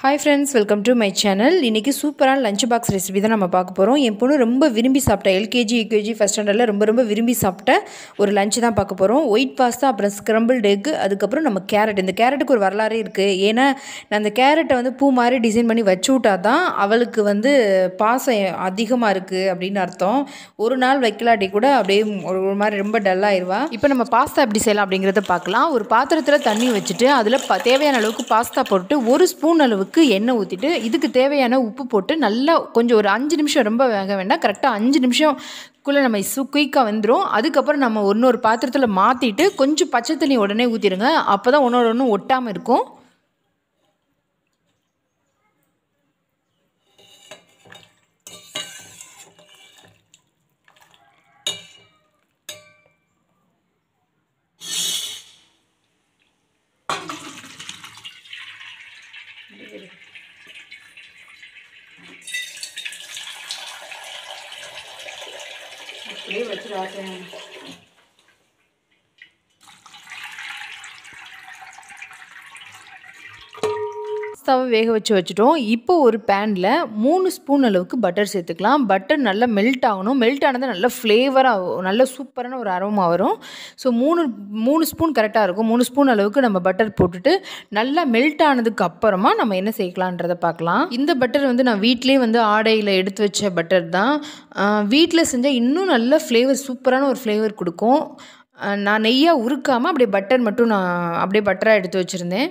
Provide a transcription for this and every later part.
Hi friends, welcome to my channel. இன்னைக்கு சூப்பரான lunch box recipe தான் நம்ம பார்க்க போறோம். என் பொண்ணு ரொம்ப விரும்பி சாப்பிட்ட LKG, UKG ஃபர்ஸ்ட் ஸ்டாண்டர்ட்ல ரொம்ப விரும்பி சாப்பிட்ட ஒரு லஞ்ச் தான் பார்க்க போறோம். ஒயிட் பாஸ்தா அப்புறம் ஸ்கிரம்பிள்ட் எக் அதுக்கப்புறம் நம்ம கேரட். இந்த கேரட்டுக்கு ஒரு வரலாறே இருக்கு. ஏன்னா நான் அந்த கேரட்டை வந்து பூ மாதிரி டிசைன் பண்ணி வச்சு விட்டா தான் அவளுக்கு வந்து பாசம் அதிகமாக இருக்கு அப்படின்னு அர்த்தம். ஒரு நாள் வைக்கலாட்டி கூட அப்படியே ஒரு மாதிரி ரொம்ப டல்லாயிருவா. இப்போ நம்ம பாஸ்தா எப்படி செய்யலாம் அப்படிங்கிறத பார்க்கலாம். ஒரு பாத்திரத்தில் தண்ணி வச்சுட்டு அதில் தேவையான அளவுக்கு பாஸ்தா போட்டு ஒரு ஸ்பூன் அளவுக்கு எண்ணெய் ஊற்றிட்டு இதுக்கு தேவையான உப்பு போட்டு நல்லா கொஞ்சம் ஒரு 5 நிமிஷம் ரொம்ப வேக வேண்டாம், கரெக்டாக 5 நிமிஷம்குள்ளே நம்ம குயிக்காக வந்துடும். அதுக்கப்புறம் நம்ம இன்னொரு பாத்திரத்தில் மாற்றிட்டு கொஞ்சம் பச்சை தண்ணி உடனே ஊற்றிடுங்க. அப்போ தான் ஒன்றோட ஒன்று ஒட்டாமல் இருக்கும். அப்படியே வச்சு பாஸ்தாவை வேக வச்சுட்டோம். இப்போ ஒரு பேனில் 3 ஸ்பூன் அளவுக்கு பட்டர் சேர்த்துக்கலாம். பட்டர் நல்லா மெல்ட் ஆகணும். மெல்ட் ஆனது நல்லா ஃப்ளேவராக நல்ல சூப்பரான ஒரு அரோமா வரும். ஸோ 3 ஸ்பூன் கரெக்டாக இருக்கும். 3 ஸ்பூன் அளவுக்கு நம்ம பட்டர் போட்டுட்டு நல்லா மெல்ட் ஆனதுக்கு அப்புறமா நம்ம என்ன சேர்க்கலான்றதை பார்க்கலாம். இந்த பட்டர் வந்து நான் வீட்டிலேயே வந்து ஆடையில் எடுத்து வச்ச பட்டர் தான். வீட்டில் செஞ்சால் இன்னும் நல்ல ஃப்ளேவர், சூப்பரான ஒரு ஃப்ளேவர் கொடுக்கும். நான் நெய்யாக உருக்காமல் அப்படியே பட்டர் மட்டும் நான் அப்படியே பட்டராக எடுத்து வச்சுருந்தேன்.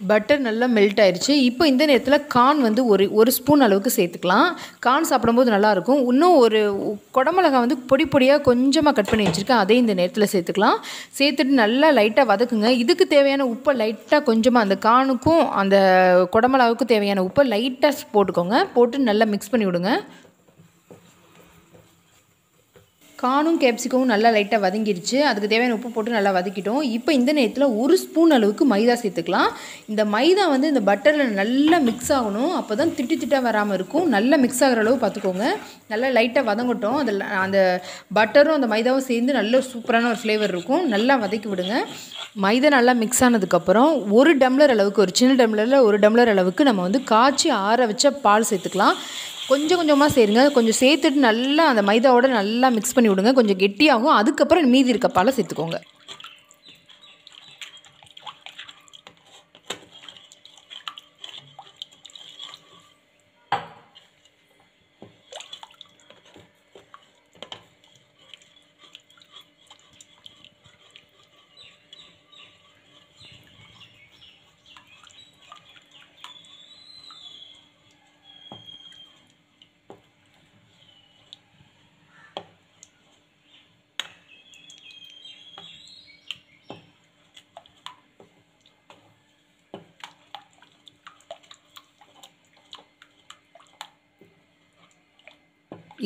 பட்டர் நல்லா மெல்ட் ஆயிடுச்சு. இப்போ இந்த நேரத்தில் கார்ன் வந்து ஒரு ஸ்பூன் அளவுக்கு சேர்த்துக்கலாம். கார்ன் சாப்பிடும்போது நல்லாயிருக்கும். இன்னும் ஒரு குடமிளகாய் வந்து பொடி பொடியாக கொஞ்சமாக கட் பண்ணி வச்சுருக்கேன், அதையும் இந்த நேரத்தில் சேர்த்துக்கலாம். சேர்த்துட்டு நல்லா லைட்டாக வதக்குங்க. இதுக்கு தேவையான உப்பை லைட்டாக கொஞ்சமாக அந்த கார்னுக்கும் அந்த குடமிளகாவுக்கும் தேவையான உப்பை லைட்டாக போட்டுக்கோங்க. போட்டு நல்லா மிக்ஸ் பண்ணி விடுங்க. கார்னும் கேப்சிகவும் நல்லா லைட்டாக வதங்கிடுச்சு. அதுக்கு தேவையான உப்பு போட்டு நல்லா வதக்கிட்டோம். இப்போ இந்த நேரத்தில் ஒரு ஸ்பூன் அளவுக்கு மைதா சேர்த்துக்கலாம். இந்த மைதா வந்து இந்த பட்டரில் நல்லா மிக்ஸ் ஆகணும். அப்போ தான் திட்டாக வராமல் இருக்கும். நல்லா மிக்ஸ் ஆகிற அளவு பார்த்துக்கோங்க. நல்லா லைட்டாக வதங்கட்டும். அதில் அந்த பட்டரும் அந்த மைதாவும் சேர்ந்து நல்ல சூப்பரான ஒரு ஃப்ளேவர் இருக்கும். நல்லா வதக்கி விடுங்க. மைதா நல்லா மிக்ஸ் ஆனதுக்கப்புறம் ஒரு டம்ளர் அளவுக்கு, ஒரு சின்ன டம்ளரில் ஒரு டம்ளர் அளவுக்கு நம்ம வந்து காய்ச்சி ஆற வச்ச பால் சேர்த்துக்கலாம். கொஞ்சம் கொஞ்சமாக சேருங்க. கொஞ்சம் சேர்த்துட்டு நல்லா அந்த மைதாவோட நல்லா மிக்ஸ் பண்ணி விடுங்க. கொஞ்சம் கெட்டியாகும். அதுக்கப்புறம் மீதி இருக்க பாலை சேர்த்துக்கோங்க.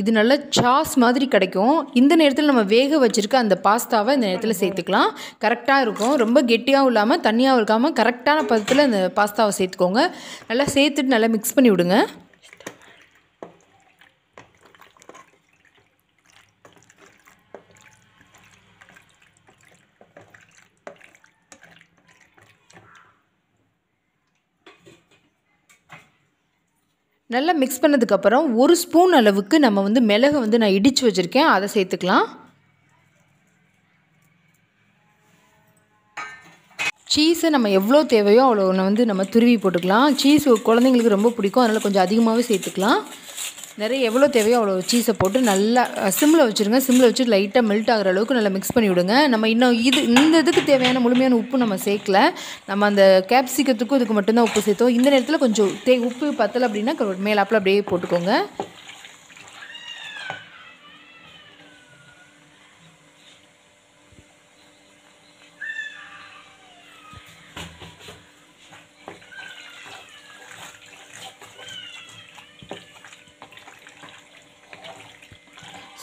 இது நல்ல சாஸ் மாதிரி கிடைக்கும். இந்த நேரத்தில் நம்ம வேக வச்சுருக்க அந்த பாஸ்தாவை இந்த நேரத்தில் சேர்த்துக்கலாம். கரெக்டாக இருக்கும். ரொம்ப கெட்டியாகவும் இல்லாமல் தண்ணியாகவும் இருக்காமல் கரெக்டான பதத்தில் அந்த பாஸ்தாவை சேர்த்துக்கோங்க. நல்லா சேர்த்துட்டு நல்லா மிக்ஸ் பண்ணி விடுங்க. நல்லா மிக்ஸ் பண்ணதுக்கப்புறம் ஒரு ஸ்பூன் அளவுக்கு நம்ம வந்து மிளகு வந்து நான் இடித்து வச்சுருக்கேன், அதை சேர்த்துக்கலாம். சீஸை நம்ம எவ்வளோ தேவையோ அவ்வளோ வந்து நம்ம துருவி போட்டுக்கலாம். சீஸ் குழந்தைங்களுக்கு ரொம்ப பிடிக்கும், அதனால் கொஞ்சம் அதிகமாகவே சேர்த்துக்கலாம். நிறைய எவ்வளோ தேவையோ அவ்வளோ சீஸை போட்டு நல்லா சிம்மில் வச்சுருங்க. சிம்மில் வச்சு லைட்டாக மெல்ட் ஆகிற அளவுக்கு நல்லா மிக்ஸ் பண்ணி விடுங்க. நம்ம இன்னும் இந்த இதுக்கு தேவையான முழுமையான உப்பு நம்ம சேர்க்கல. நம்ம அந்த கேப்சிகத்துக்கும் இதுக்கு மட்டும்தான் உப்பு சேர்த்தோம். இந்த நேரத்தில் கொஞ்சம் உப்பு பத்தலை அப்படின்னா மேலாப்பில் அப்படியே போட்டுக்கோங்க.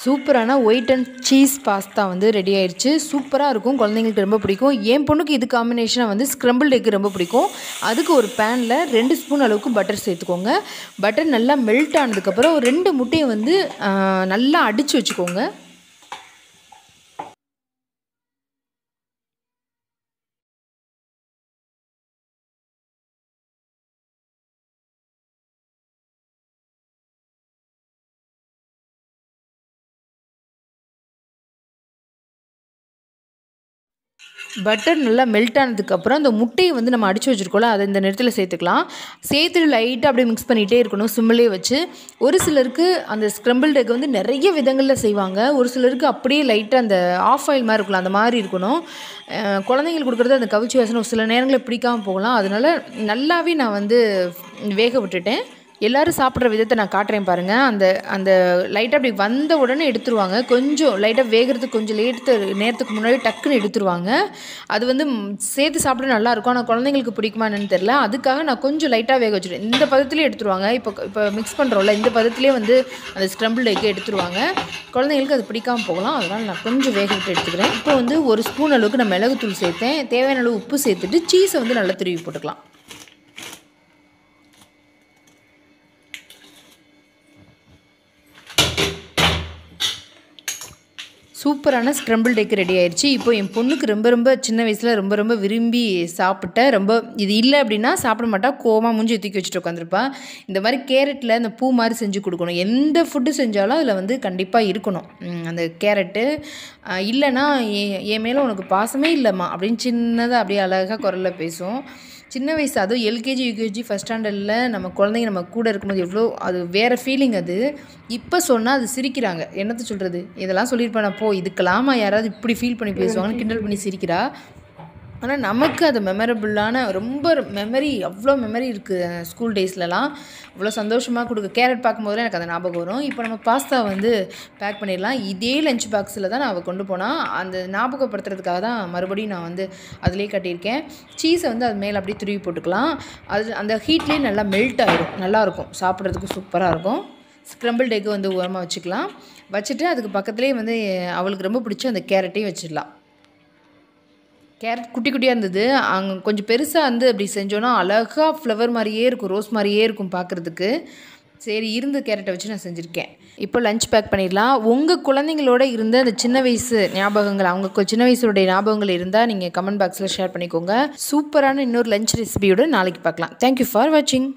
சூப்பரான ஒயிட் அண்ட் சீஸ் பாஸ்தா வந்து ரெடி ஆயிடுச்சு. சூப்பராக இருக்கும், குழந்தைங்களுக்கு ரொம்ப பிடிக்கும். என் பொண்ணுக்கு இது காம்பினேஷனாக வந்து ஸ்க்ரம்பிள்ட் எக் ரொம்ப பிடிக்கும். அதுக்கு ஒரு பேனில் 2 ஸ்பூன் அளவுக்கு பட்டர் சேர்த்துக்கோங்க. பட்டர் நல்லா மெல்ட் ஆனதுக்கப்புறம் 2 முட்டையை வந்து நல்லா அடித்து வச்சுக்கோங்க. பட்டர் நல்லா மெல்ட் ஆனதுக்கப்புறம் அந்த முட்டையை வந்து நம்ம அடித்து வச்சுருக்கோம்ல அதை இந்த நேரத்தில் சேர்த்துக்கலாம். சேர்த்துட்டு லைட்டாக அப்படியே மிக்ஸ் பண்ணிகிட்டே இருக்கணும் சிம்மிலே வச்சு. ஒரு சிலருக்கு அந்த ஸ்க்ரம்பிள்டு எக் வந்து நிறைய விதங்களில் செய்வாங்க. ஒரு சிலருக்கு அப்படியே லைட்டாக அந்த ஆஃப் ஆயில் மாதிரி இருக்கலாம், அந்த மாதிரி இருக்கணும். குழந்தைங்களுக்கு கொடுக்குறது அந்த கவிச்சி வாசனை ஒரு சில நேரங்களில் பிடிக்காமல் போகலாம். அதனால் நல்லாவே நான் வந்து வேக விட்டுட்டேன். எல்லோரும் சாப்பிட்ற விதத்தை நான் காட்டுறேன் பாருங்கள். அந்த லைட்டாக அப்படி வந்த உடனே எடுத்துருவாங்க. கொஞ்சம் லைட்டாக வேகிறதுக்கு கொஞ்சம் நேரத்துக்கு முன்னாடி டக்குன்னு எடுத்துருவாங்க. அது வந்து சேர்த்து சாப்பிட நல்லாயிருக்கும். ஆனால் குழந்தைங்களுக்கு பிடிக்குமா என்னன்னு தெரில. அதுக்காக நான் கொஞ்சம் லைட்டாக வேக வச்சுருவேன். இந்த பதத்துலேயே எடுத்துருவாங்க. இப்போ மிக்ஸ் பண்ணுறோம்ல, இந்த பதத்துலேயே வந்து அந்த ஸ்க்ரம்பிள்டு எக்கை எடுத்துருவாங்க. குழந்தைங்களுக்கு அது பிடிக்காமல் போகலாம். அதனால் நான் கொஞ்சம் வேக விட்டு எடுத்துக்கிறேன். இப்போ வந்து ஒரு ஸ்பூன் அளவுக்கு நான் மிளகுத்தூள் சேர்த்தேன். தேவையான அளவு உப்பு சேர்த்துட்டு சீஸை வந்து நல்லா துருவி போட்டுக்கலாம். சூப்பரான ஸ்க்ரம்பிள்டு எக் ரெடி ஆயிடுச்சு. இப்போ என் பொண்ணுக்கு ரொம்ப சின்ன வயசில் ரொம்ப விரும்பி சாப்பிட்டேன். இது இல்லை அப்படின்னா சாப்பிட மாட்டா, கோவமாக மூஞ்சி தூக்கி வச்சுட்டு உட்காந்துருப்பா. இந்த மாதிரி கேரட்டில் இந்த பூ மாதிரி செஞ்சு கொடுக்கணும். எந்த ஃபுட்டு செஞ்சாலும் அதில் வந்து கண்டிப்பாக இருக்கணும் அந்த கேரட்டு. இல்லைன்னா என் மேலே உனக்கு பாசமே இல்லைம்மா அப்படின்னு சின்னதாக அப்படியே அழகாக குரலில் பேசும். சின்ன வயசு, அதுவும் எல்கேஜி யூகேஜி ஃபஸ்ட் ஸ்டாண்டர்டில் நம்ம குழந்தைங்க நம்ம கூட இருக்கும்போது எவ்வளோ அது வேறு ஃபீலிங் அது. இப்போ சொன்னால் அது சிரிக்கிறாங்க. என்னத்தை சொல்கிறது, இதெல்லாம் சொல்லியிருப்பேன் போ, இதுக்கெல்லாமா யாராவது இப்படி ஃபீல் பண்ணி பேசுவாங்கன்னு கிண்டல் பண்ணி சிரிக்கிறா. ஆனால் நமக்கு அது மெமரபுளான ரொம்ப மெமரி, அவ்வளோ மெமரி இருக்குது. ஸ்கூல் டேஸ்லலாம் அவ்வளோ சந்தோஷமாக கொடுக்க கேரட் பார்க்கும்போது எனக்கு அந்த ஞாபகம் வரும். இப்போ நம்ம பாஸ்தா வந்து பேக் பண்ணிடலாம். இதே லஞ்ச் பாக்ஸில் தான் நான் அவள் கொண்டு போனால், அந்த ஞாபகப்படுத்துறதுக்காக தான் மறுபடியும் நான் வந்து அதிலே கட்டியிருக்கேன். சீஸை வந்து அது மேலே அப்படியே துருவி போட்டுக்கலாம். அது அந்த ஹீட்லேயே நல்லா மெல்ட் ஆகிடும். நல்லாயிருக்கும், சாப்பிட்றதுக்கு சூப்பராக இருக்கும். ஸ்க்ரம்பிள்டு எக்கு வந்து ஓரமாக வச்சுட்டு அதுக்கு பக்கத்துலேயே வந்து அவளுக்கு ரொம்ப பிடிச்ச அந்த கேரட்டையும் வச்சிடலாம். கேரட் குட்டி குட்டியாக இருந்தது. அங்கே கொஞ்சம் பெருசாக வந்து அப்படி செஞ்சோன்னா அழகாக ஃப்ளவர் மாதிரியே இருக்கும், ரோஸ் மாதிரியே இருக்கும் பார்க்குறதுக்கு. சரி, இருந்த கேரட்டை வச்சு நான் செஞ்சுருக்கேன். இப்போ லஞ்ச் பேக் பண்ணிடலாம். உங்கள் குழந்தைங்களோட இருந்த அந்த சின்ன வயசு ஞாபகங்கள், அவங்க சின்ன வயசுடைய ஞாபகங்கள் இருந்தால் நீங்கள் கமெண்ட் பாக்ஸில் ஷேர் பண்ணிக்கோங்க. சூப்பரான இன்னொரு லஞ்ச் ரெசிபியோடு நாளைக்கு பார்க்கலாம். தேங்க்யூ ஃபார் வாட்சிங்.